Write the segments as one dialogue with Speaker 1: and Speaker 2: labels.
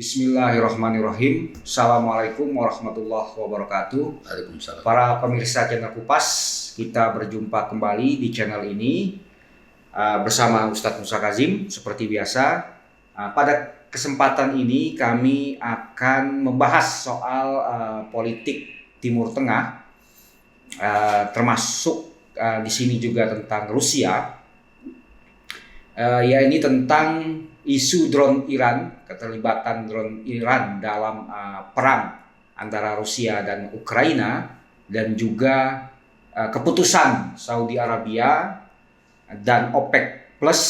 Speaker 1: Bismillahirrahmanirrahim. Assalamualaikum warahmatullahi wabarakatuh.
Speaker 2: Waalaikumsalam.
Speaker 1: Para pemirsa channel Kupas, kita berjumpa kembali di channel ini bersama Ustadz Musa Kazim. Seperti biasa, pada kesempatan ini kami akan membahas soal politik Timur Tengah, termasuk di sini juga tentang Rusia. Ini tentang isu drone Iran, keterlibatan drone Iran dalam perang antara Rusia dan Ukraina, dan juga keputusan Saudi Arabia dan OPEC Plus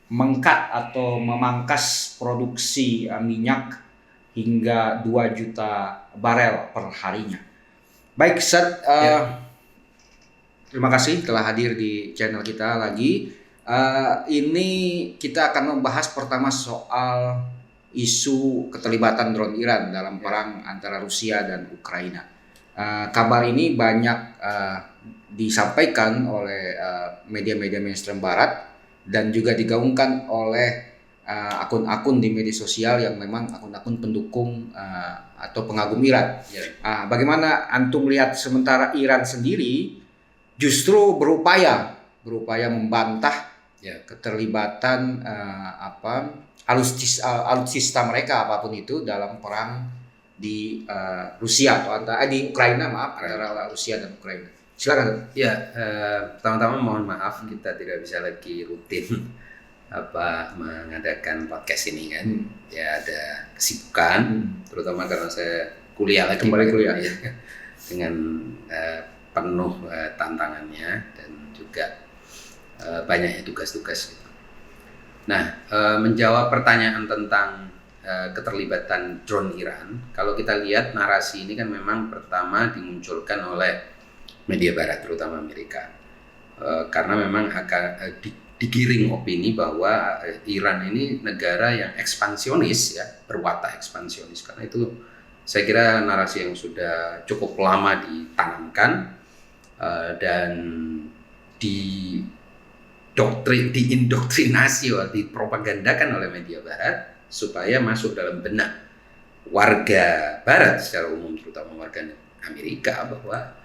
Speaker 1: mengkat atau memangkas produksi minyak hingga 2 juta barel per harinya. Baik, Ustadz, terima kasih telah hadir di channel kita lagi. Ini kita akan membahas pertama soal isu keterlibatan drone Iran dalam perang antara Rusia dan Ukraina. Kabar ini banyak disampaikan oleh media-media mainstream Barat dan juga digaungkan oleh akun-akun di media sosial yang memang akun-akun pendukung atau pengagum Iran. Bagaimana antum lihat sementara Iran sendiri justru berupaya membantah keterlibatan alutsista mereka apapun itu dalam perang di Rusia atau di Ukraina, antara Rusia dan Ukraina. Silakan.
Speaker 2: Pertama-tama mohon maaf kita tidak bisa lagi rutin mengadakan podcast ini kan. Ada kesibukan, terutama karena saya kuliah lagi,
Speaker 1: kembali kuliah
Speaker 2: dengan penuh tantangannya dan juga banyaknya tugas-tugas gitu. Nah, menjawab pertanyaan tentang keterlibatan drone Iran, kalau kita lihat narasi ini kan memang pertama dimunculkan oleh media Barat, terutama Amerika, karena memang akan digiring opini bahwa Iran ini negara yang ekspansionis, berwatak ekspansionis. Karena itu saya kira narasi yang sudah cukup lama ditanamkan dan diindoktrinasi atau dipropagandakan oleh media Barat supaya masuk dalam benak warga Barat secara umum, terutama warga Amerika, bahwa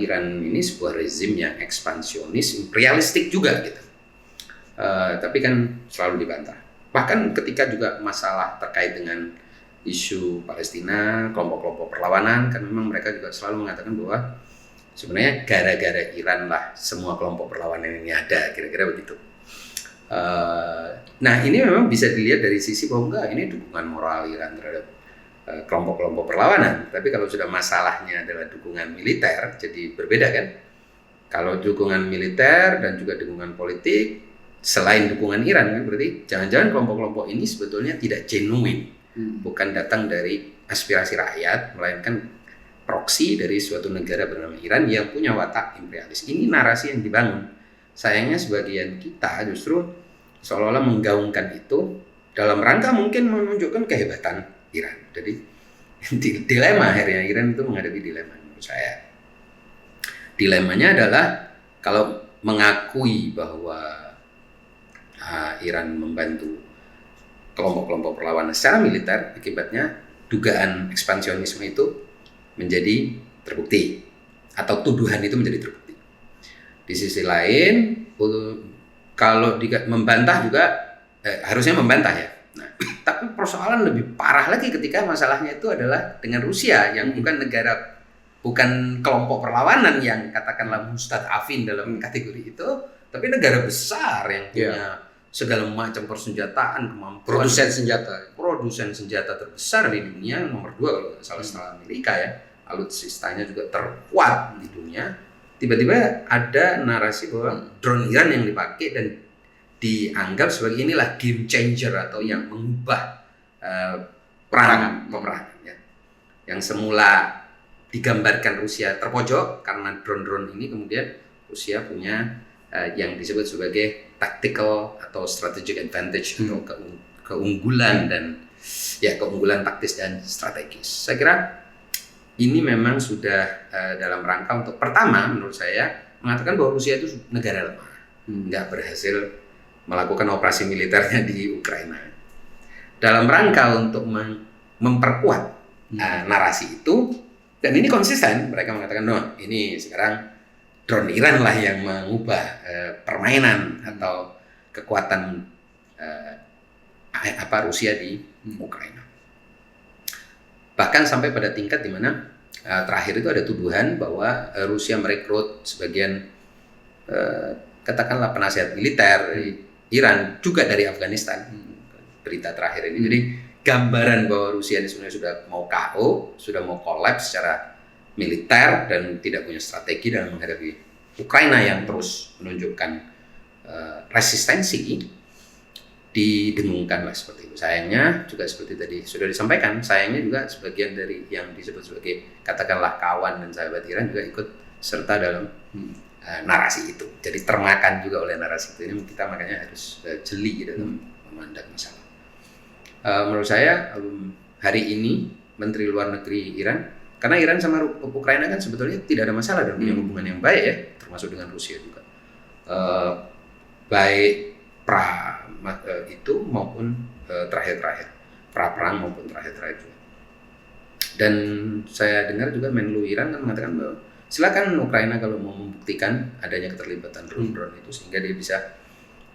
Speaker 2: Iran ini sebuah rezim yang ekspansionis, imperialistik juga gitu. Tapi kan selalu dibantah. Bahkan ketika juga masalah terkait dengan isu Palestina, kelompok-kelompok perlawanan, kan memang mereka juga selalu mengatakan bahwa sebenarnya gara-gara Iran lah semua kelompok perlawanan ini ada, kira-kira begitu. Nah, ini memang bisa dilihat dari sisi bahwa enggak, ini dukungan moral Iran terhadap kelompok-kelompok perlawanan. Tapi kalau sudah masalahnya adalah dukungan militer, jadi berbeda kan. Kalau dukungan militer dan juga dukungan politik, selain dukungan Iran kan, berarti jangan-jangan kelompok-kelompok ini sebetulnya tidak genuine, bukan datang dari aspirasi rakyat, melainkan proksi dari suatu negara bernama Iran yang punya watak imperialis. Ini narasi yang dibangun. Sayangnya sebagian kita justru seolah-olah menggaungkan itu dalam rangka mungkin menunjukkan kehebatan Iran. Jadi dilema akhirnya Iran itu menghadapi dilema menurut saya. Dilemanya adalah kalau mengakui bahwa Iran membantu kelompok-kelompok perlawanan secara militer, akibatnya dugaan ekspansionisme itu menjadi terbukti atau tuduhan itu menjadi terbukti. Di sisi lain, kalau membantah juga harusnya membantah ya. Nah, tapi persoalan lebih parah lagi ketika masalahnya itu adalah dengan Rusia yang bukan kelompok perlawanan yang katakanlah mustad'afin dalam kategori itu, tapi negara besar yang punya segala macam persenjataan, kemampuan, produsen senjata terbesar di dunia, nomor 2 kalau salah setelah Amerika ya. Alutsistanya juga terkuat di dunia. Tiba-tiba ada narasi bahwa drone Iran yang dipakai dan dianggap sebagai inilah game changer atau yang mengubah peperangan ya. Yang semula digambarkan Rusia terpojok karena drone-drone ini, kemudian Rusia punya yang disebut sebagai tactical atau strategic advantage atau keunggulan dan keunggulan taktis dan strategis. Saya kira ini memang sudah dalam rangka untuk pertama menurut saya mengatakan bahwa Rusia itu negara lemah, nggak berhasil melakukan operasi militernya di Ukraina. dalam rangka untuk memperkuat narasi itu. Dan ini konsisten, mereka mengatakan, no, ini sekarang drone Iran lah yang mengubah permainan atau kekuatan Rusia di Ukraina. Bahkan sampai pada tingkat di mana terakhir itu ada tuduhan bahwa Rusia merekrut sebagian katakanlah penasihat militer Iran juga dari Afghanistan. Berita terakhir ini. Jadi gambaran bahwa Rusia ini sebenarnya sudah mau KO, sudah mau kolaps secara militer dan tidak punya strategi dalam menghadapi Ukraina yang terus menunjukkan resistensi, didengungkan lah seperti itu. Sayangnya juga seperti tadi sudah disampaikan, sayangnya juga sebagian dari yang disebut sebagai katakanlah kawan dan sahabat Iran juga ikut serta dalam narasi itu. Jadi termakan juga oleh narasi itu. Ini kita makanya harus jeli dalam memandang masalah. Menurut saya hari ini Menteri Luar Negeri Iran, karena Iran sama Ukraina kan sebetulnya tidak ada masalah dan punya hubungan yang baik ya, termasuk dengan Rusia juga, baik itu maupun terakhir-terakhir pra perang maupun terakhir-terakhir juga. Dan saya dengar juga Menlu Iran kan mengatakan bahwa silakan Ukraina kalau mau membuktikan adanya keterlibatan drone itu sehingga dia bisa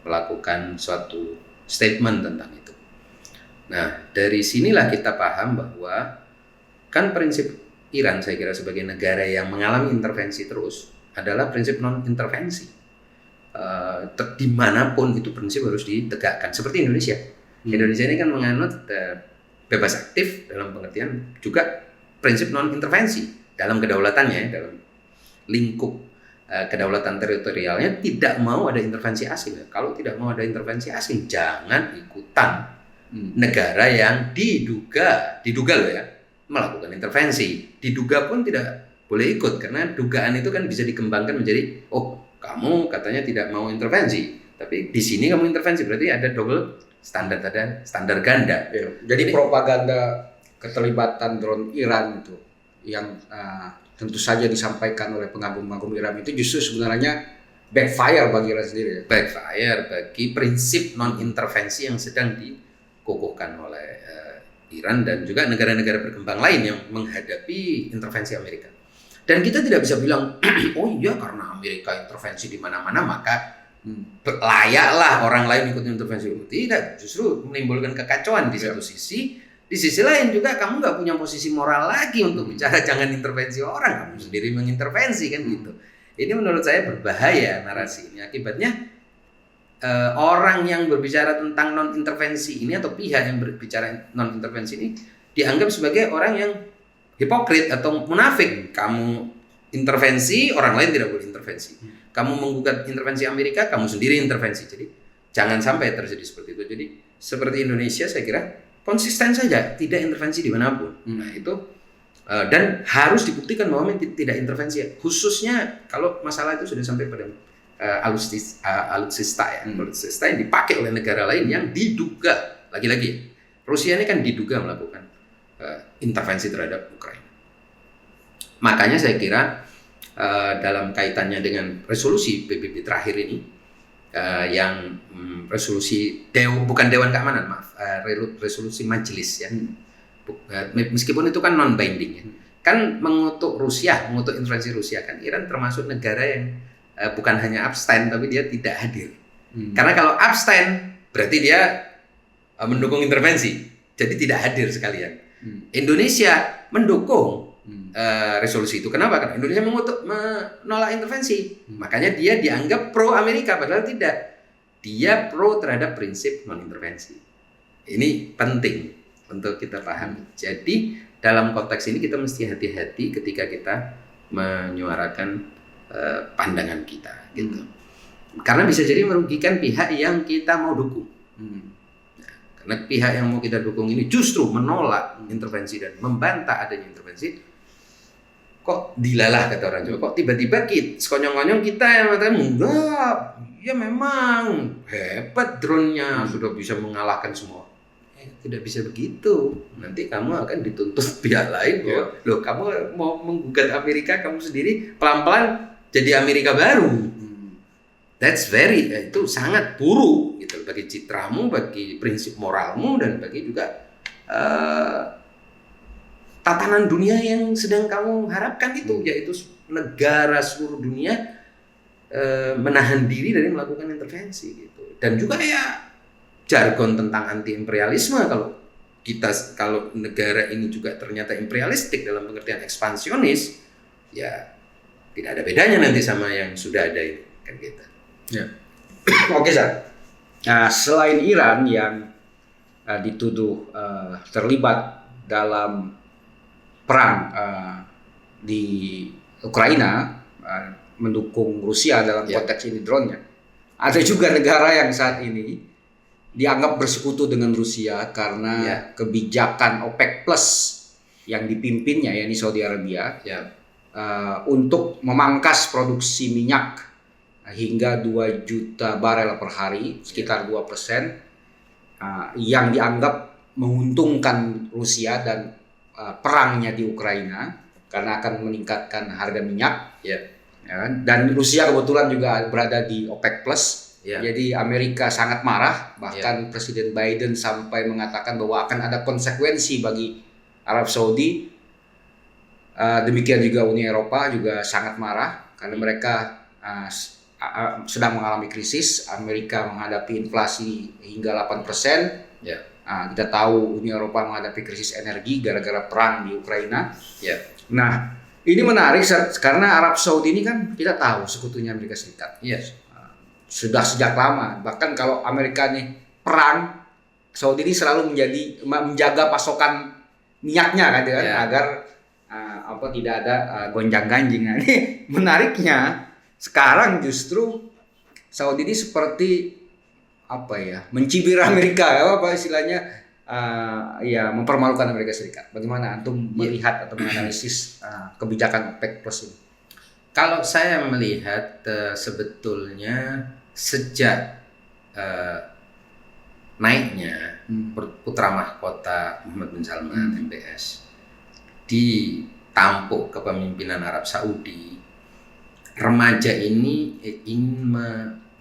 Speaker 2: melakukan suatu statement tentang itu. Nah, dari sinilah kita paham bahwa kan prinsip Iran saya kira sebagai negara yang mengalami intervensi terus adalah prinsip non-intervensi. Dimanapun itu prinsip harus ditegakkan. Seperti Indonesia. Indonesia ini kan menganut bebas aktif dalam pengertian juga prinsip non-intervensi dalam kedaulatannya, dalam lingkup kedaulatan teritorialnya tidak mau ada intervensi asing. Kalau tidak mau ada intervensi asing, jangan ikutan negara yang diduga loh ya melakukan intervensi. Diduga pun tidak boleh ikut karena dugaan itu kan bisa dikembangkan menjadi kamu katanya tidak mau intervensi, tapi di sini kamu intervensi, berarti ada double standar, ada standar ganda.
Speaker 1: Ya, jadi propaganda keterlibatan drone Iran itu yang tentu saja disampaikan oleh pengagum-pengagum Iran itu justru sebenarnya backfire bagi Iran sendiri.
Speaker 2: Backfire bagi prinsip non-intervensi yang sedang dikukuhkan oleh Iran dan juga negara-negara berkembang lain yang menghadapi intervensi Amerika. Dan kita tidak bisa bilang, oh iya karena Amerika intervensi di mana-mana maka layaklah orang lain ikut intervensi. Tidak, justru menimbulkan kekacauan di satu sisi. Di sisi lain juga kamu nggak punya posisi moral lagi untuk bicara jangan intervensi orang, kamu sendiri mengintervensi kan gitu. Ini menurut saya berbahaya narasi ini. Akibatnya orang yang berbicara tentang non-intervensi ini atau pihak yang berbicara non-intervensi ini dianggap sebagai orang yang hipokrit atau munafik. Kamu intervensi, orang lain tidak boleh intervensi. Kamu menggugat intervensi Amerika, kamu sendiri intervensi. Jadi jangan sampai terjadi seperti itu. Jadi seperti Indonesia saya kira konsisten saja, tidak intervensi dimanapun. Nah itu dan harus dibuktikan bahwa tidak intervensi. Khususnya kalau masalah itu sudah sampai pada alutsista ya. Alutsista yang dipakai oleh negara lain yang diduga, lagi-lagi Rusia ini kan diduga melakukan intervensi terhadap Ukraina. Makanya saya kira dalam kaitannya dengan resolusi PBB terakhir ini yang resolusi bukan Dewan Keamanan, maaf, resolusi majelis ya. Meskipun itu kan non binding ya. Kan mengutuk Rusia, mengutuk intervensi Rusia, kan Iran termasuk negara yang bukan hanya abstain tapi dia tidak hadir. Karena kalau abstain berarti dia mendukung intervensi. Jadi tidak hadir sekalian. Indonesia mendukung resolusi itu. Kenapa? Karena Indonesia menolak intervensi. Makanya dia dianggap pro Amerika padahal tidak. Dia pro terhadap prinsip non-intervensi. Ini penting untuk kita pahami. Jadi dalam konteks ini kita mesti hati-hati ketika kita menyuarakan pandangan kita gitu. Karena bisa jadi merugikan pihak yang kita mau dukung. Karena pihak yang mau kita dukung ini justru menolak intervensi dan membantah adanya intervensi. Kok dilalah kata orang Jawa, kok tiba-tiba sekonyong-konyong kita yang mengatakan enggak, ya memang hebat drone-nya sudah bisa mengalahkan semua. Tidak bisa begitu. Nanti kamu akan dituntut pihak lain bahwa loh kamu mau menggugat Amerika, kamu sendiri pelan-pelan jadi Amerika baru. itu sangat buruk gitu bagi citramu, bagi prinsip moralmu, dan bagi juga tatanan dunia yang sedang kamu harapkan itu, yaitu negara seluruh dunia menahan diri dari melakukan intervensi gitu. Dan juga ya jargon tentang anti imperialisme, kalau negara ini juga ternyata imperialistik dalam pengertian ekspansionis, ya tidak ada bedanya nanti sama yang sudah ada ini kan gitu.
Speaker 1: Ya. Oke, Sar. Nah, selain Iran yang dituduh terlibat dalam perang di Ukraina, mendukung Rusia dalam konteks ini drone-nya, ada juga negara yang saat ini dianggap bersekutu dengan Rusia karena kebijakan OPEC Plus yang dipimpinnya, yakni Saudi Arabia, untuk memangkas produksi minyak hingga 2 juta barel per hari, sekitar 2%, yang dianggap menguntungkan Rusia dan perangnya di Ukraina karena akan meningkatkan harga minyak. Dan Rusia kebetulan juga berada di OPEC Plus. Jadi Amerika sangat marah, bahkan Presiden Biden sampai mengatakan bahwa akan ada konsekuensi bagi Arab Saudi. Demikian juga Uni Eropa juga sangat marah karena mereka sedang mengalami krisis. Amerika menghadapi inflasi hingga 8%. Kita tahu Uni Eropa menghadapi krisis energi gara-gara perang di Ukraina. Nah, ini menarik karena Arab Saudi ini kan kita tahu sekutunya Amerika Serikat. Sudah sejak lama. Bahkan kalau Amerika nih perang, Saudi ini selalu menjaga pasokan minyaknya kan, agar tidak ada gonjang-ganjing. Nah, ini menariknya sekarang justru Saudi ini seperti mencibir Amerika, istilahnya, mempermalukan Amerika Serikat. Bagaimana antum melihat atau menganalisis kebijakan OPEC Plus ini?
Speaker 2: Kalau saya melihat sebetulnya sejak naiknya putra mahkota Muhammad bin Salman MBS ditampuk kepemimpinan Arab Saudi, remaja ini ingin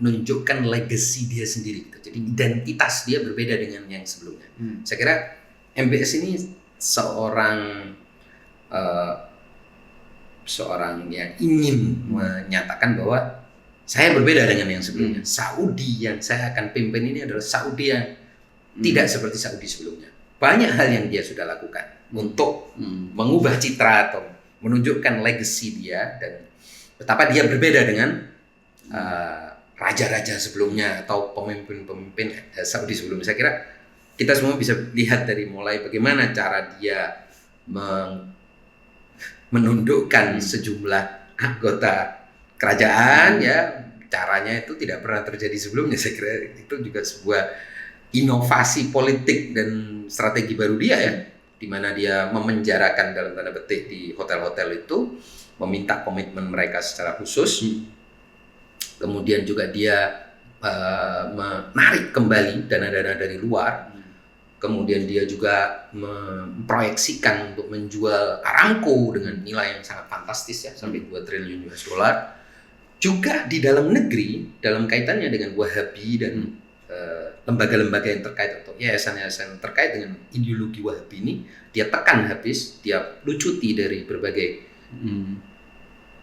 Speaker 2: menunjukkan legacy dia sendiri. Jadi identitas dia berbeda dengan yang sebelumnya. Saya kira MBS ini seorang yang ingin menyatakan bahwa saya berbeda dengan yang sebelumnya. Saudi yang saya akan pimpin ini adalah Saudi yang tidak seperti Saudi sebelumnya. Banyak hal yang dia sudah lakukan untuk mengubah citra atau menunjukkan legacy dia dan betapa dia berbeda dengan raja-raja sebelumnya atau pemimpin-pemimpin Saudi sebelumnya. Saya kira kita semua bisa lihat dari mulai bagaimana cara dia menundukkan sejumlah anggota kerajaan, caranya itu tidak pernah terjadi sebelumnya. Saya kira itu juga sebuah inovasi politik dan strategi baru dia, di mana dia memenjarakan dalam tanda petik di hotel-hotel itu, meminta komitmen mereka secara khusus. Kemudian juga dia menarik kembali dana-dana dari luar. Kemudian dia juga memproyeksikan untuk menjual Aramco dengan nilai yang sangat fantastis, sampai 2 triliun US dollar. Juga di dalam negeri, dalam kaitannya dengan Wahabi dan lembaga-lembaga yang terkait atau yayasan-yayasan terkait dengan ideologi Wahabi ini, dia tekan habis, dia lucuti dari berbagai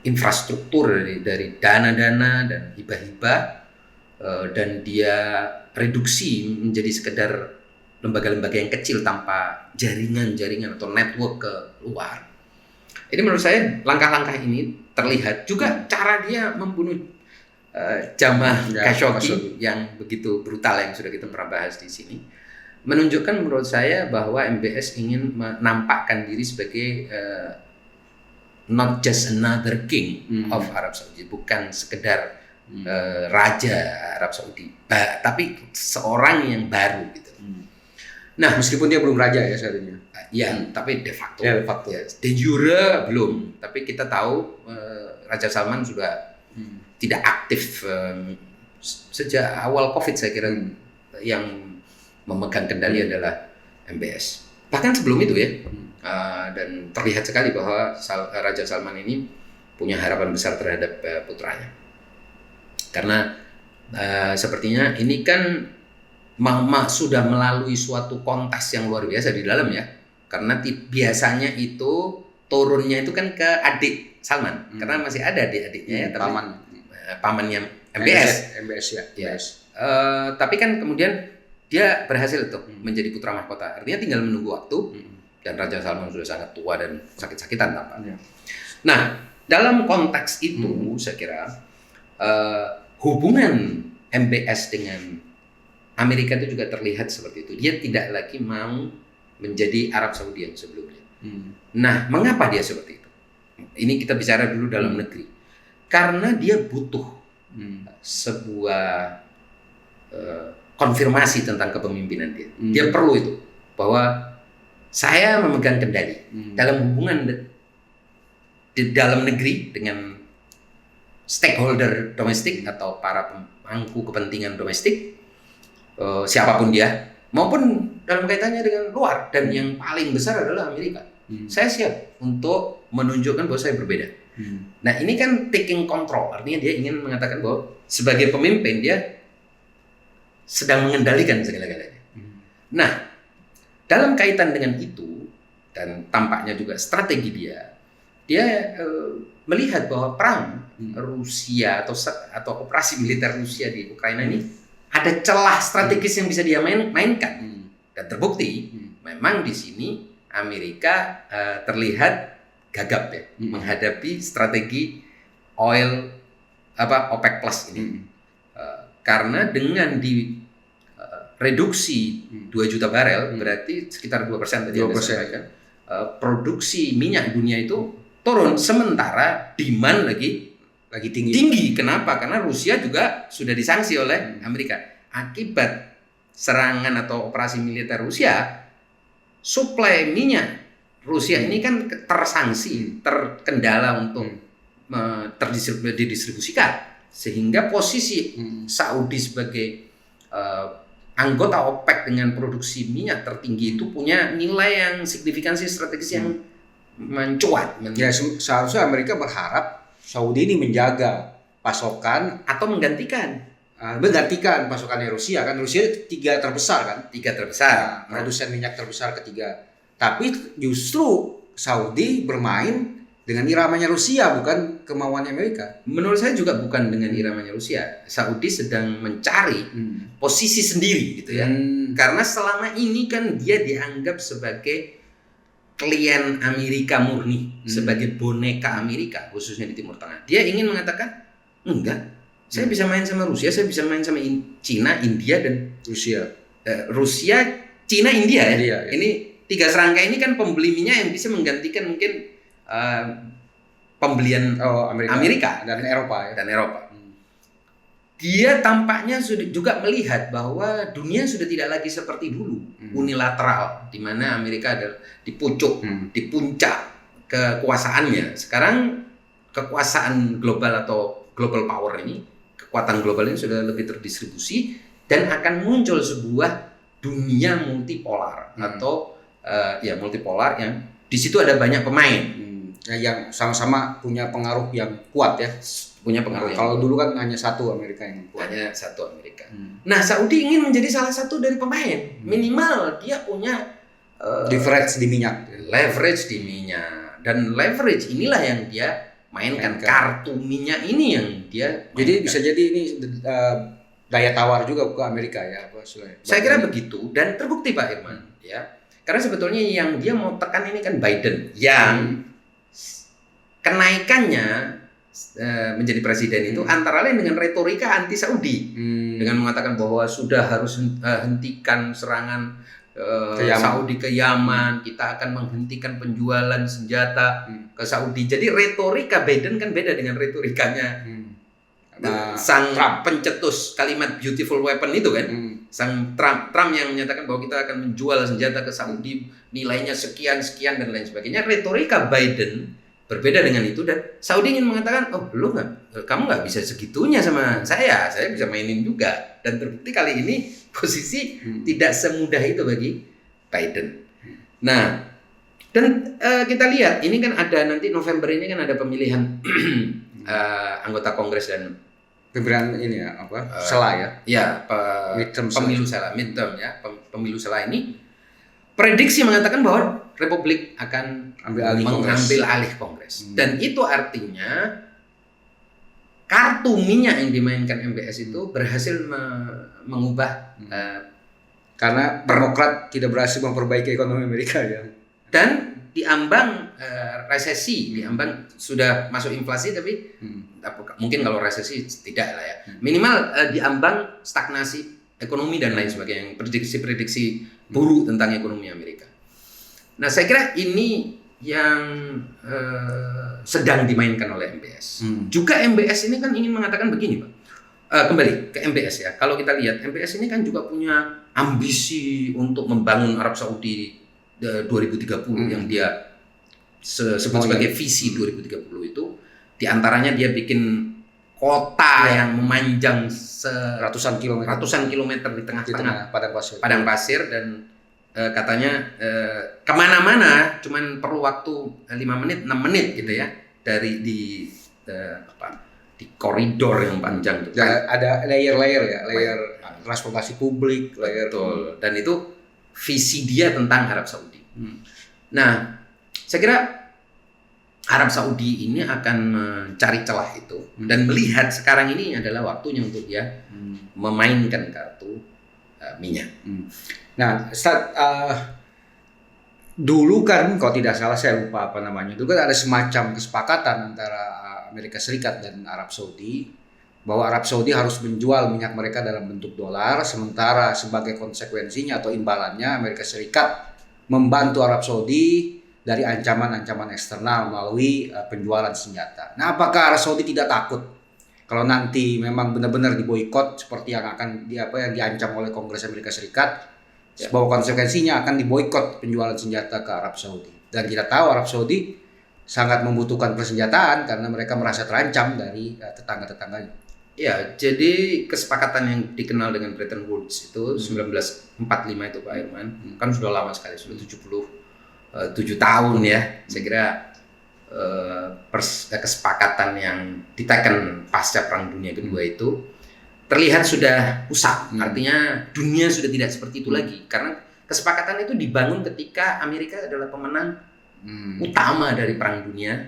Speaker 2: infrastruktur, dari dana-dana dan hibah-hibah, dan dia reduksi menjadi sekedar lembaga-lembaga yang kecil tanpa jaringan-jaringan atau network ke luar. Ini menurut saya langkah-langkah ini terlihat juga cara dia membunuh Jamal Khashoggi yang begitu brutal yang sudah kita pernah bahas di sini, menunjukkan menurut saya bahwa MBS ingin menampakkan diri sebagai not just another king of Arab Saudi, bukan sekedar raja Arab Saudi, tapi seorang yang baru gitu.
Speaker 1: Nah, meskipun dia belum raja seharusnya.
Speaker 2: Tapi de facto. De jure belum. Tapi kita tahu Raja Salman sudah tidak aktif sejak awal COVID. Saya kira yang memegang kendali adalah MBS. Bahkan sebelum itu dan terlihat sekali bahwa Raja Salman ini punya harapan besar terhadap putranya. Karena sepertinya ini kan sudah melalui suatu kontes yang luar biasa di dalam ya. Karena biasanya itu turunnya itu kan ke adik Salman, karena masih ada adik-adiknya ya, tapi pamannya MBS
Speaker 1: ya.
Speaker 2: Yes. Tapi kan kemudian dia berhasil tuh menjadi putra mahkota. Artinya tinggal menunggu waktu. Dan Raja Salman sudah sangat tua dan sakit-sakitan tampaknya. Nah, dalam konteks itu saya kira hubungan MBS dengan Amerika itu juga terlihat seperti itu. Dia tidak lagi mau menjadi Arab Saudi yang sebelumnya. Nah, mengapa dia seperti itu? Ini kita bicara dulu dalam negeri. Karena dia butuh sebuah konfirmasi tentang kepemimpinan dia. Dia perlu itu, bahwa saya memegang kendali dalam hubungan di dalam negeri dengan stakeholder domestik atau para pemangku kepentingan domestik, siapapun dia, maupun dalam kaitannya dengan luar, dan yang paling besar adalah Amerika. Saya siap untuk menunjukkan bahwa saya berbeda. Nah, ini kan taking control, artinya dia ingin mengatakan bahwa sebagai pemimpin dia sedang mengendalikan segala-galanya. Nah, dalam kaitan dengan itu, dan tampaknya juga strategi dia melihat bahwa perang Rusia atau operasi militer Rusia di Ukraina ini ada celah strategis yang bisa dia mainkan. Dan terbukti memang di sini Amerika terlihat gagap ya menghadapi strategi OPEC Plus ini. Karena dengan reduksi 2 juta barel, berarti sekitar 2% tadi Anda sampaikan, produksi minyak dunia itu turun, sementara demand lagi tinggi. Kenapa? Karena Rusia juga sudah disanksi oleh Amerika. Akibat serangan atau operasi militer Rusia, suplai minyak Rusia ini kan tersanksi, terkendala untuk didistribusikan, sehingga posisi Saudi sebagai anggota OPEC dengan produksi minyak tertinggi itu punya nilai yang signifikansi strategis yang mencuat.
Speaker 1: Ya, seharusnya Amerika berharap Saudi ini menjaga pasokan
Speaker 2: atau menggantikan
Speaker 1: pasokannya Rusia. Kan Rusia tiga terbesar. Produsen minyak terbesar ketiga. Tapi justru Saudi bermain dengan iramanya Rusia, bukan kemauannya Amerika.
Speaker 2: Menurut saya juga bukan dengan iramanya Rusia. Saudi sedang mencari posisi sendiri gitu ya. Karena selama ini kan dia dianggap sebagai klien Amerika murni, sebagai boneka Amerika, khususnya di Timur Tengah. Dia ingin mengatakan, enggak, saya bisa main sama Rusia, saya bisa main sama Cina, India, dan Rusia, Cina, India ya.
Speaker 1: Ya.
Speaker 2: Ini 3 serangkai ini kan pembeli minyak yang bisa menggantikan mungkin pembelian Amerika
Speaker 1: dan Eropa ya.
Speaker 2: Dia tampaknya sudah juga melihat bahwa dunia sudah tidak lagi seperti dulu, unilateral, di mana Amerika ada di puncak kekuasaannya. Sekarang kekuasaan global atau global power ini, kekuatan global ini sudah lebih terdistribusi, dan akan muncul sebuah dunia multipolar atau multipolar yang di situ ada banyak pemain
Speaker 1: yang sama-sama punya pengaruh yang kuat ya. Kalau dulu kan hanya satu Amerika yang kuat.
Speaker 2: Nah, Saudi ingin menjadi salah satu dari pemain. Minimal dia punya
Speaker 1: leverage di minyak.
Speaker 2: Dan leverage inilah yang dia mainkan. Kartu minyak ini yang dia mainkan.
Speaker 1: Jadi bisa jadi ini daya tawar juga ke Amerika ya.
Speaker 2: Saya kira begitu, dan terbukti Pak Irman ya. Karena sebetulnya yang dia mau tekan ini kan Biden yang kenaikannya menjadi presiden itu antara lain dengan retorika anti Saudi, dengan mengatakan bahwa sudah harus hentikan serangan Saudi ke Yaman, kita akan menghentikan penjualan senjata ke Saudi. Jadi retorika Biden kan beda dengan retorikanya sang Trump, pencetus kalimat beautiful weapon itu kan. Sang Trump yang menyatakan bahwa kita akan menjual senjata ke Saudi, nilainya sekian dan lain sebagainya. Retorika Biden berbeda dengan itu, dan Saudi ingin mengatakan, kamu nggak bisa segitunya sama saya bisa mainin juga. Dan terbukti kali ini posisi tidak semudah itu bagi Biden. Nah, dan kita lihat ini kan ada nanti November ini kan ada pemilihan anggota Kongres dan
Speaker 1: pemilihan ini ya sela ya.
Speaker 2: Ya,
Speaker 1: Midterm
Speaker 2: pemilu sela, midterm ya, pemilu sela ini prediksi mengatakan bahwa Republik akan mengambil alih Kongres. Dan itu artinya kartu minyak yang dimainkan MBS itu berhasil mengubah
Speaker 1: karena Demokrat tidak berhasil memperbaiki ekonomi Amerika ya.
Speaker 2: Dan diambang resesi, diambang sudah masuk inflasi tapi mungkin kalau resesi tidak lah ya. Minimal diambang stagnasi ekonomi dan lain sebagainya, prediksi-prediksi buruk tentang ekonomi Amerika. Nah, saya kira ini yang sedang dimainkan oleh MBS. Juga MBS ini kan ingin mengatakan begini, Pak. Kembali ke MBS ya. Kalau kita lihat MBS ini kan juga punya ambisi untuk membangun Arab Saudi 2030 yang dia sebut sebagai visi 2030 itu. Diantaranya dia bikin kota yang memanjang ratusan kilometer di tengah-tengah padang pasir dan katanya kemana-mana cuman perlu waktu 5 menit 6 menit gitu ya dari di koridor yang panjang itu.
Speaker 1: Ada layer-layer ya, layer transportasi publik, layer.
Speaker 2: Betul. Dan itu visi dia tentang Arab Saudi. Nah, saya kira Arab Saudi ini akan mencari celah itu dan melihat sekarang ini adalah waktunya untuk dia memainkan kartu minyak.
Speaker 1: Nah, dulu kan kalau tidak salah saya lupa apa namanya. Dulu kan ada semacam kesepakatan antara Amerika Serikat dan Arab Saudi bahwa Arab Saudi harus menjual minyak mereka dalam bentuk dolar, sementara sebagai konsekuensinya atau imbalannya Amerika Serikat membantu Arab Saudi dari ancaman-ancaman eksternal melalui penjualan senjata. Nah, apakah Arab Saudi tidak takut kalau nanti memang benar-benar diboikot seperti yang akan yang diancam oleh Kongres Amerika Serikat, bahwa konsekuensinya akan diboikot penjualan senjata ke Arab Saudi. Dan kita tahu Arab Saudi sangat membutuhkan persenjataan karena mereka merasa terancam dari tetangga-tetangganya.
Speaker 2: Ya, jadi kesepakatan yang dikenal dengan Bretton Woods itu 1945 itu Pak Irman, kan sudah lama sekali, sudah 77 tahun ya. Saya kira kesepakatan yang diteken pasca Perang Dunia Kedua itu terlihat sudah usang. Artinya dunia sudah tidak seperti itu lagi karena kesepakatan itu dibangun ketika Amerika adalah pemenang utama dari Perang Dunia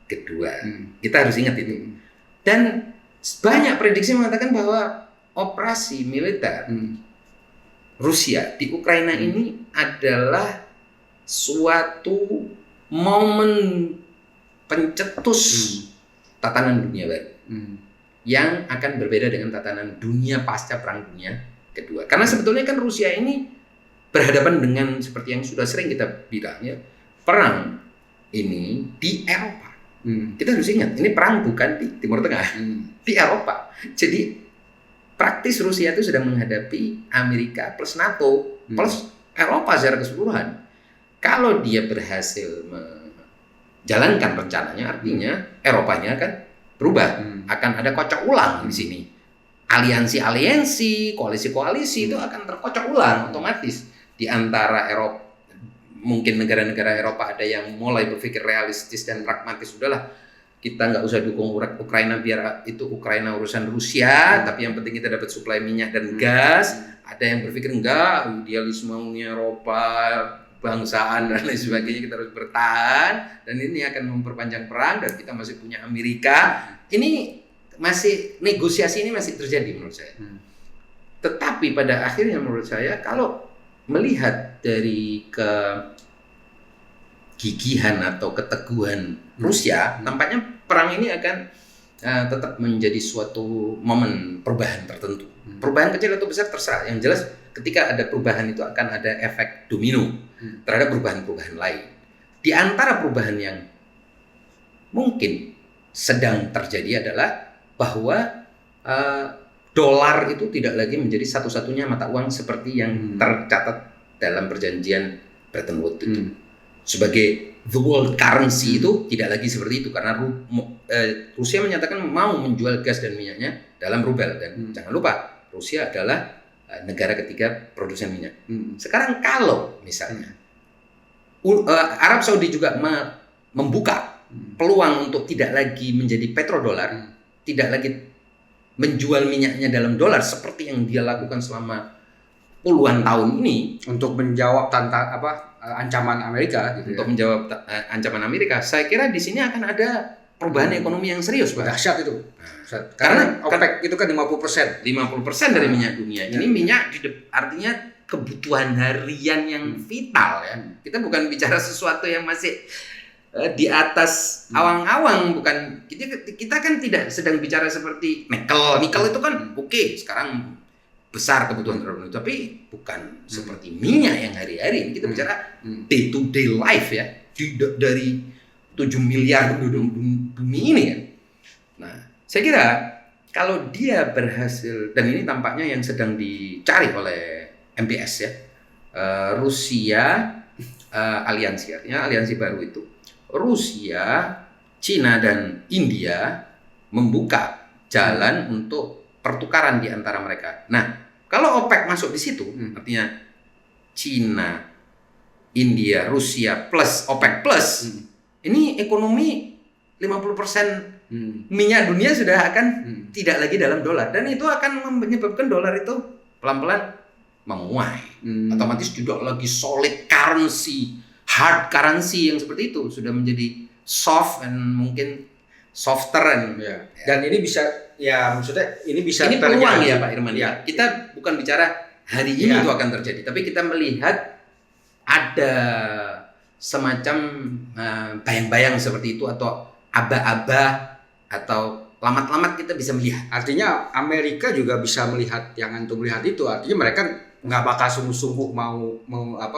Speaker 2: Kedua. Kita harus ingat itu. Dan banyak prediksi mengatakan bahwa operasi militer Rusia di Ukraina ini adalah suatu momen pencetus tatanan dunia baru yang akan berbeda dengan tatanan dunia pasca Perang Dunia Kedua. Karena sebetulnya kan Rusia ini berhadapan dengan seperti yang sudah sering kita bilang ya, perang ini di Eropa. Kita harus ingat, ini perang bukan di Timur Tengah, di Eropa. Jadi praktis Rusia itu sedang menghadapi Amerika plus NATO plus Eropa secara keseluruhan. Kalau dia berhasil menjalankan rencananya, artinya Eropanya akan berubah, akan ada kocok ulang di sini. Aliansi-aliansi, koalisi-koalisi itu akan terkocok ulang otomatis di antara Eropa. Mungkin negara-negara Eropa ada yang mulai berpikir realistis dan pragmatis, sudahlah kita nggak usah dukung Ukraina, biar itu Ukraina urusan Rusia, tapi yang penting kita dapat suplai minyak dan gas. Ada yang berpikir enggak, idealisme Uni Eropa, bangsaan dan lain sebagainya, kita harus bertahan dan ini akan memperpanjang perang dan kita masih punya Amerika. Ini masih negosiasi, ini masih terjadi menurut saya. Tetapi pada akhirnya menurut saya kalau melihat dari kegigihan atau keteguhan Rusia, nampaknya perang ini akan tetap menjadi suatu momen perubahan tertentu. Perubahan kecil atau besar terserah. Yang jelas ketika ada perubahan itu akan ada efek domino terhadap perubahan-perubahan lain. Di antara perubahan yang mungkin sedang terjadi adalah bahwa dolar itu tidak lagi menjadi satu-satunya mata uang seperti yang tercatat dalam perjanjian Bretton Woods itu. Sebagai the world currency itu tidak lagi seperti itu karena Rusia menyatakan mau menjual gas dan minyaknya dalam rubel dan jangan lupa Rusia adalah negara ketiga produsen minyak. Sekarang kalau misalnya Arab Saudi juga membuka peluang untuk tidak lagi menjadi petrodolar, tidak lagi menjual minyaknya dalam dolar seperti yang dia lakukan selama puluhan tahun ini
Speaker 1: untuk menjawab ancaman Amerika gitu
Speaker 2: untuk menjawab ancaman Amerika, saya kira di sini akan ada perubahan ekonomi yang serius, Pak.
Speaker 1: Dahsyat itu. Karena OPEC itu kan 50%.
Speaker 2: 50% dari minyak dunia. Ini minyak artinya kebutuhan harian yang vital ya. Kita bukan bicara sesuatu yang masih di atas awang-awang, bukan. Kita kan tidak sedang bicara seperti nikel. Nikel itu kan oke, sekarang besar kebutuhan terhadap itu, tapi bukan seperti minyak yang hari-hari. Kita bicara day to day life ya. Dari 7 miliar penduduk bumi ini kan. Nah, saya kira kalau dia berhasil, dan ini tampaknya yang sedang dicari oleh MBS ya, Rusia aliansi, artinya aliansi baru itu Rusia, Cina dan India membuka jalan untuk pertukaran di antara mereka. Nah, kalau OPEC masuk di situ, artinya Cina, India, Rusia plus OPEC plus, ini ekonomi 50% minyak dunia sudah akan tidak lagi dalam dolar, dan itu akan menyebabkan dolar itu pelan-pelan menguai. Otomatis tidak lagi solid currency, hard currency yang seperti itu, sudah menjadi soft dan mungkin softer ya.
Speaker 1: Dan ini bisa ya, maksudnya ini bisa
Speaker 2: ini peluang ya Pak Irman
Speaker 1: ya.
Speaker 2: Kita bukan bicara hari ini itu akan terjadi, tapi kita melihat ada semacam bayang-bayang seperti itu, atau aba-aba atau lamat-lamat kita bisa melihat.
Speaker 1: Artinya Amerika juga bisa melihat yang antum lihat itu. Artinya mereka nggak bakal sungguh-sungguh mau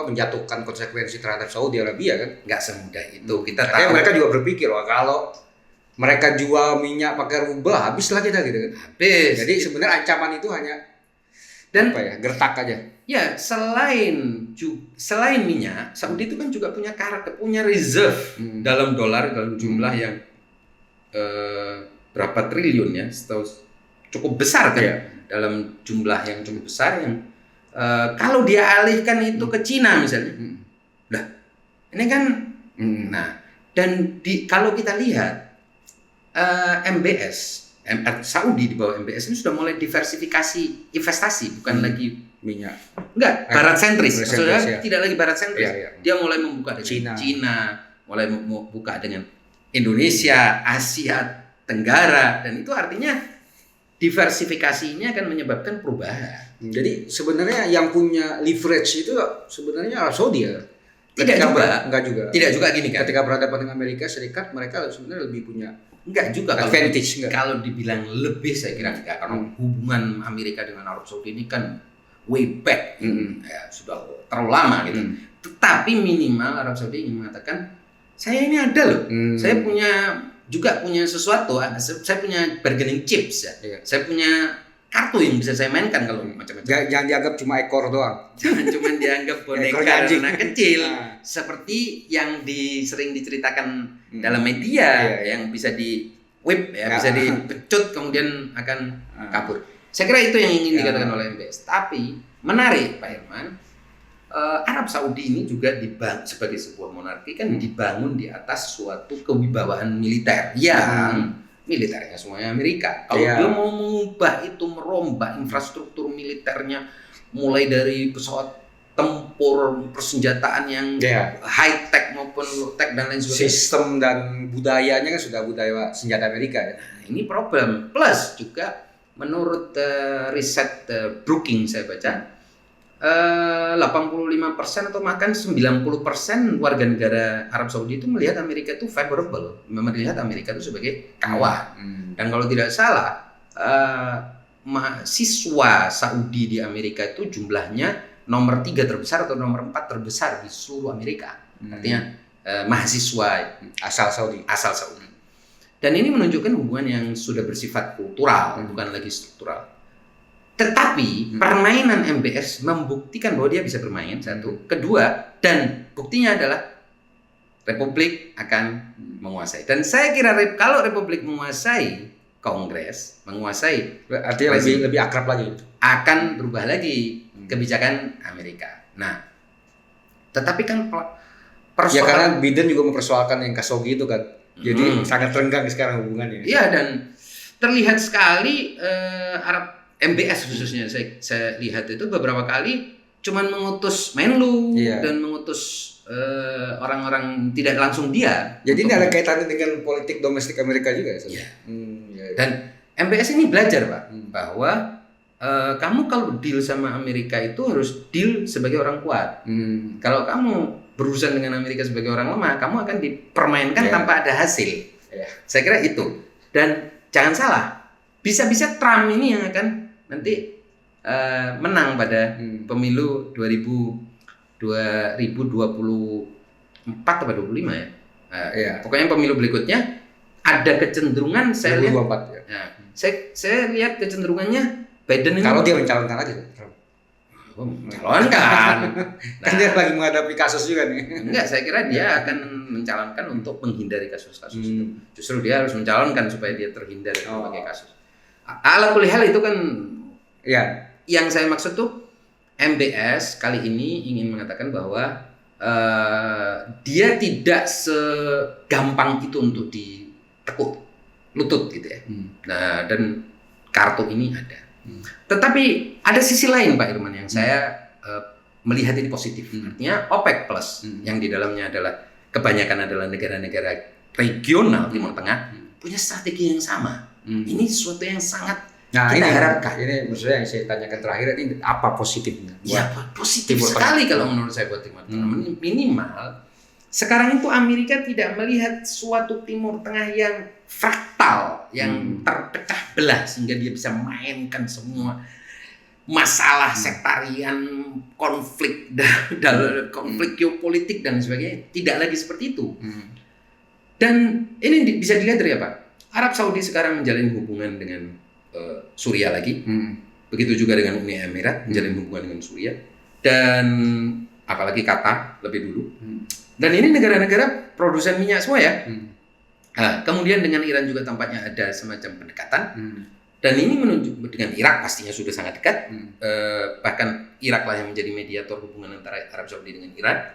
Speaker 1: menjatuhkan konsekuensi terhadap Saudi Arabia kan?
Speaker 2: Nggak semudah itu. Kita tahu.
Speaker 1: Mereka juga berpikir, wah kalau mereka jual minyak pakai rubel, habislah kita gitu kan.
Speaker 2: Habis.
Speaker 1: Jadi sebenarnya ancaman itu hanya
Speaker 2: dan
Speaker 1: gertak aja.
Speaker 2: Ya, selain minyak, Saudi itu kan juga punya reserve dalam dolar, dalam jumlah yang berapa triliun ya, cukup besar kan, dalam jumlah yang cukup besar yang kalau dia alihkan itu ke Cina misalnya, ini kan, nah, dan kalau kita lihat MBS, Saudi di bawah MBS ini sudah mulai diversifikasi investasi, bukan lagi
Speaker 1: minyak.
Speaker 2: Enggak, barat sentris. Maksudnya
Speaker 1: ya.
Speaker 2: tidak lagi barat sentris. Dia mulai membuka dengan Cina, mulai membuka dengan Indonesia, Asia Tenggara, dan itu artinya diversifikasi ini akan menyebabkan perubahan.
Speaker 1: Jadi sebenarnya yang punya leverage itu sebenarnya Arab Saudi ya.
Speaker 2: Enggak juga. Tidak juga gini kan.
Speaker 1: Ketika berhadapan dengan Amerika Serikat, mereka sebenarnya lebih punya
Speaker 2: advantage. Kalau dibilang lebih, saya kira enggak, karena hubungan Amerika dengan Arab Saudi ini kan way back, ya, sudah terlalu lama gitu. Tetapi minimal Arab Saudi ingin mengatakan, saya ini ada loh, saya punya sesuatu, saya punya bargaining chips ya, saya punya kartu yang bisa saya mainkan kalau macam-macam.
Speaker 1: Jangan dianggap cuma ekor doang.
Speaker 2: Jangan cuma dianggap boneka anak kecil, seperti yang sering diceritakan dalam media, yang bisa di whip ya, bisa dipecut kemudian akan kabur. Saya kira itu yang ingin dikatakan oleh MBS. Tapi menarik Pak Irman, Arab Saudi ini juga dibangun sebagai sebuah monarki kan dibangun di atas suatu kewibawaan militer yang militernya semuanya Amerika. Kalau dia mau mengubah itu, merombak infrastruktur militernya mulai dari pesawat tempur, persenjataan yang high tech maupun low tech dan lain sebagainya.
Speaker 1: Sistem dan budayanya kan sudah budaya senjata Amerika ya.
Speaker 2: Nah, ini problem. Plus juga menurut riset Brookings saya baca, 85% atau bahkan 90% warga negara Arab Saudi itu melihat Amerika itu favorable, melihat Amerika itu sebagai kawan. Dan kalau tidak salah, mahasiswa Saudi di Amerika itu jumlahnya nomor 3 terbesar atau nomor 4 terbesar di seluruh Amerika. Artinya mahasiswa
Speaker 1: asal Saudi.
Speaker 2: Dan ini menunjukkan hubungan yang sudah bersifat kultural, bukan lagi struktural. Tetapi permainan MBS membuktikan bahwa dia bisa bermain, satu. Kedua, dan buktinya adalah Republik akan menguasai. Dan saya kira kalau Republik menguasai Kongres, menguasai,
Speaker 1: artinya lebih akrab lagi,
Speaker 2: akan berubah lagi kebijakan Amerika. Nah, tetapi kan
Speaker 1: ya karena Biden juga mempersoalkan yang Khashoggi itu kan. Jadi sangat renggang sekarang hubungannya.
Speaker 2: Iya, dan terlihat sekali Arab MBS khususnya saya lihat itu beberapa kali cuman mengutus Menlu dan mengutus orang-orang tidak langsung dia.
Speaker 1: Jadi ini ada kaitannya dengan politik domestik Amerika juga ya?
Speaker 2: Iya. Dan MBS ini belajar Pak bahwa kamu kalau deal sama Amerika itu harus deal sebagai orang kuat. Kalau kamu berurusan dengan Amerika sebagai orang lemah, kamu akan dipermainkan tanpa ada hasil. Saya kira itu. Dan jangan salah, bisa-bisa Trump ini yang akan nanti menang pada pemilu 2024 atau 25 ya. Pokoknya pemilu berikutnya ada kecenderungan saya
Speaker 1: 2024,
Speaker 2: lihat.
Speaker 1: ya.
Speaker 2: Nah, saya lihat kecenderungannya Biden ini
Speaker 1: kalau dia mencalonkan aja.
Speaker 2: Mencalonkan.
Speaker 1: Kan dia lagi menghadapi kasus juga nih.
Speaker 2: Enggak, saya kira dia akan mencalonkan untuk menghindari kasus-kasus itu. Justru dia harus mencalonkan supaya dia terhindar dari berbagai kasus. Ala kulli hal itu kan yang saya maksud tuh MBS kali ini ingin mengatakan bahwa dia tidak segampang itu untuk ditekuk lutut gitu ya. Nah, dan kartu ini ada. Tetapi ada sisi lain Pak Irman yang saya melihat ini positif. Artinya OPEC Plus yang di dalamnya adalah kebanyakan adalah negara-negara regional Timur Tengah punya strategi yang sama. Ini sesuatu yang sangat kita harapkan.
Speaker 1: Ini maksudnya yang saya tanyakan terakhir ini apa positifnya?
Speaker 2: Ya, positif sekali kalau menurut saya buat Timur Tengah. Minimal sekarang itu Amerika tidak melihat suatu Timur Tengah yang fraktal, yang terpecah belah sehingga dia bisa mainkan semua masalah sektarian, konflik konflik geopolitik dan sebagainya. Tidak lagi seperti itu. Dan ini bisa dilihat dari apa? Arab Saudi sekarang menjalin hubungan dengan Suriah lagi, begitu juga dengan Uni Emirat menjalin hubungan dengan Suriah, dan apalagi Qatar lebih dulu. Dan ini negara-negara produsen minyak semua ya. Nah, kemudian dengan Iran juga tampaknya ada semacam pendekatan, dan ini menunjuk dengan Irak pastinya sudah sangat dekat. Bahkan Irak lah yang menjadi mediator hubungan antara Arab Saudi dengan Iran.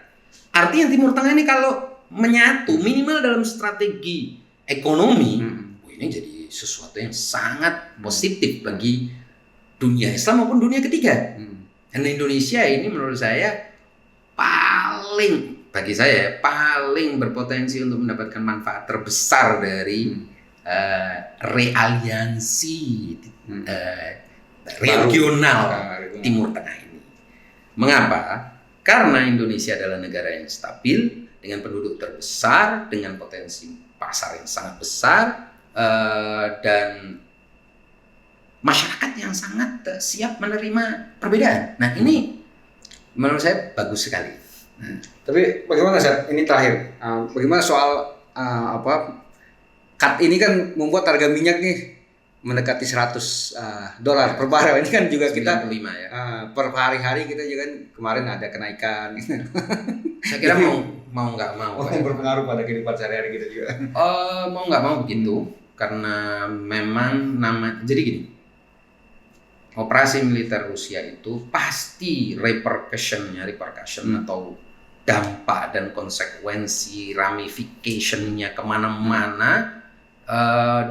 Speaker 2: Artinya Timur Tengah ini kalau menyatu minimal dalam strategi ekonomi, ini jadi sesuatu yang sangat positif bagi dunia Islam maupun dunia ketiga. Dan Indonesia ini menurut saya bagi saya paling berpotensi untuk mendapatkan manfaat terbesar dari realiansi regional Timur Tengah ini. Mengapa? Karena Indonesia adalah negara yang stabil dengan penduduk terbesar, dengan potensi pasar yang sangat besar, dan masyarakat yang sangat siap menerima perbedaan. Nah, ini menurut saya bagus sekali.
Speaker 1: Tapi bagaimana Seth? Ini terakhir. Bagaimana soal cut ini kan membuat harga minyak nih mendekati $100 per barel. Ini kan juga kita
Speaker 2: 95 ya.
Speaker 1: Per hari-hari kita juga kan kemarin ada kenaikan.
Speaker 2: Saya kira mau nggak mau.
Speaker 1: Berpengaruh pada kehidupan sehari-hari kita juga.
Speaker 2: Mau nggak mau begitu, karena memang jadi gini. Operasi militer Rusia itu pasti repercussion atau dampak dan konsekuensi ramification-nya kemana-mana,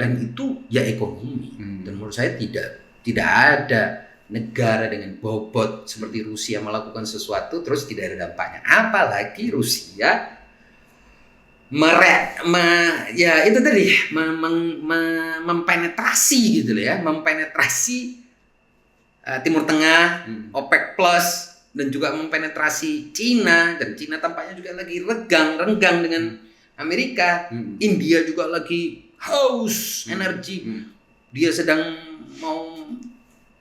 Speaker 2: dan itu ya ekonomi. Dan menurut saya tidak ada negara dengan bobot seperti Rusia melakukan sesuatu terus tidak ada dampaknya. Apalagi Rusia mempenetrasi gitu loh ya, mempenetrasi Timur Tengah, OPEC Plus, dan juga mempenetrasi Cina, dan Cina tampaknya juga lagi renggang dengan Amerika. India juga lagi haus energi. Dia sedang mau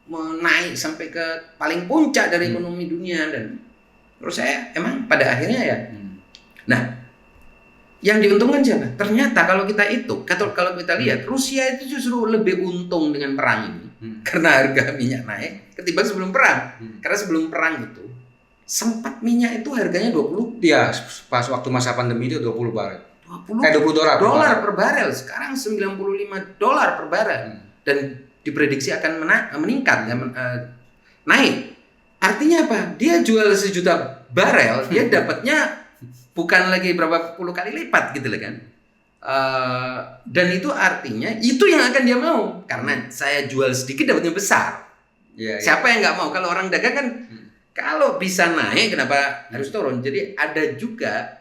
Speaker 2: menaik sampai ke paling puncak dari ekonomi dunia, dan menurut saya emang pada akhirnya ya. Nah, yang diuntungkan siapa? Ternyata kalau kita lihat Rusia itu justru lebih untung dengan perang ini. Karena harga minyak naik ketimbang sebelum perang. Karena sebelum perang itu sempat minyak itu harganya 20.
Speaker 1: Iya, pas waktu masa pandemi itu 20 barel. $20
Speaker 2: per barel. Sekarang $95 per barel. Dan diprediksi akan meningkat naik. Artinya apa? Dia jual 1 juta barel, dia dapatnya bukan lagi berapa puluh kali lipat gitu loh kan. Dan itu artinya itu yang akan dia mau, karena saya jual sedikit dapatnya besar. Siapa yang nggak mau? Kalau orang dagang kan kalau bisa naik kenapa harus turun? Jadi ada juga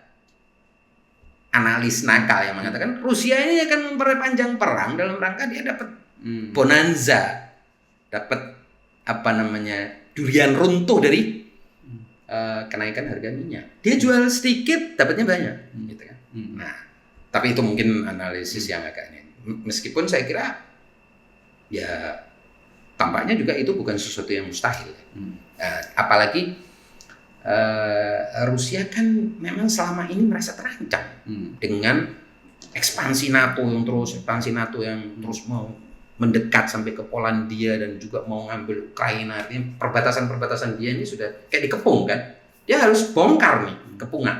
Speaker 2: analis nakal yang mengatakan Rusia ini akan memperpanjang perang dalam rangka dia dapat bonanza, dapat durian runtuh dari kenaikan harga minyak. Dia jual sedikit dapatnya banyak, gitu kan. Nah, tapi itu mungkin analisis yang agak ini. Meskipun saya kira ya tampaknya juga itu bukan sesuatu yang mustahil. Apalagi Rusia kan memang selama ini merasa terancam dengan ekspansi NATO yang terus mau mendekat sampai ke Polandia dan juga mau ngambil Ukraina. Artinya perbatasan dia ini sudah kayak dikepung kan. Dia harus bongkar nih kepungan.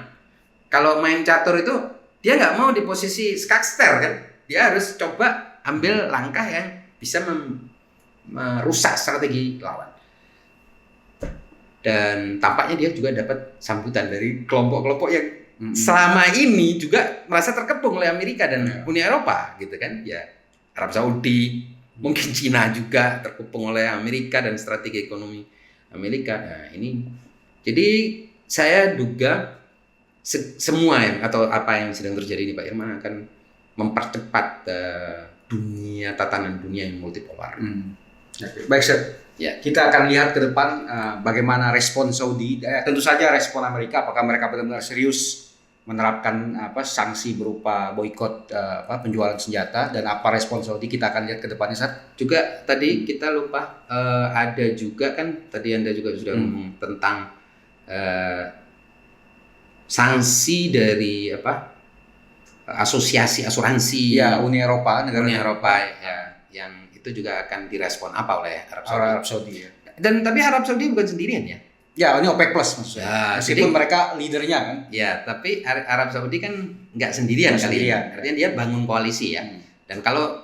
Speaker 2: Kalau main catur itu dia nggak mau di posisi skakster kan. Dia harus coba ambil langkah yang bisa merusak strategi lawan. Dan tampaknya dia juga dapat sambutan dari kelompok-kelompok yang selama ini juga merasa terkepung oleh Amerika dan Uni Eropa gitu kan. Ya, Arab Saudi, mungkin Cina juga terkepung oleh Amerika dan strategi ekonomi Amerika. Nah, ini jadi saya duga semua atau apa yang sedang terjadi ini Pak Irman akan mempercepat tatanan dunia yang multipolar.
Speaker 1: Baik, Sir.
Speaker 2: Ya.
Speaker 1: Kita akan lihat ke depan bagaimana respon Saudi. Tentu saja respon Amerika, apakah mereka benar-benar serius menerapkan sanksi berupa boikot penjualan senjata, dan apa respon Saudi kita akan lihat ke depannya.
Speaker 2: Juga tadi kita lupa ada juga kan tadi Anda juga sudah ngomong tentang sanksi dari asosiasi asuransi
Speaker 1: Uni Eropa,
Speaker 2: Uni Eropa ya, yang itu juga akan direspon apa oleh
Speaker 1: Arab Saudi ya.
Speaker 2: Dan tapi Arab Saudi bukan sendirian ya.
Speaker 1: Ya, ini OPEC Plus maksudnya. Meskipun mereka leadernya kan.
Speaker 2: Ya, tapi Arab Saudi kan nggak sendirian kali ya. Artinya dia bangun koalisi ya. Dan kalau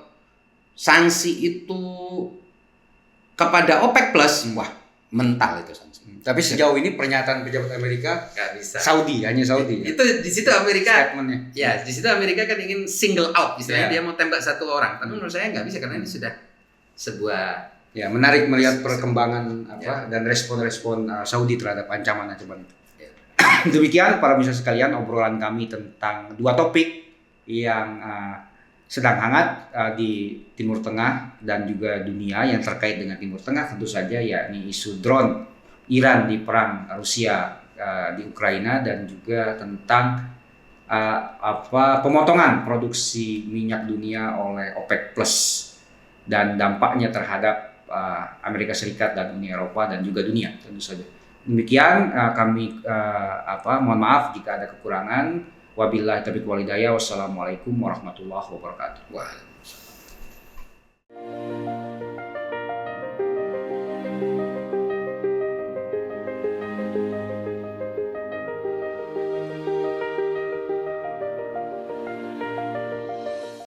Speaker 2: sanksi itu kepada OPEC Plus, wah mental itu sanksi.
Speaker 1: Tapi sejauh ini pernyataan pejabat Amerika
Speaker 2: nggak bisa.
Speaker 1: Hanya Saudi.
Speaker 2: Itu di situ Amerika.
Speaker 1: Statementnya.
Speaker 2: Ya, di situ Amerika kan ingin single out, istilahnya dia mau tembak satu orang. Tapi menurut saya nggak bisa karena ini sudah sebuah
Speaker 1: menarik melihat perkembangan dan respon-respon Saudi terhadap ancaman itu. Demikian para pemirsa sekalian, obrolan kami tentang dua topik yang sedang hangat di Timur Tengah dan juga dunia yang terkait dengan Timur Tengah, tentu saja yakni isu drone Iran di perang Rusia di Ukraina, dan juga tentang pemotongan produksi minyak dunia oleh OPEC Plus dan dampaknya terhadap Amerika Serikat dan Uni Eropa dan juga dunia tentu saja. Demikian kami mohon maaf jika ada kekurangan. Wabillahi taufiq wal hidayah. Wassalamualaikum warahmatullahi wabarakatuh.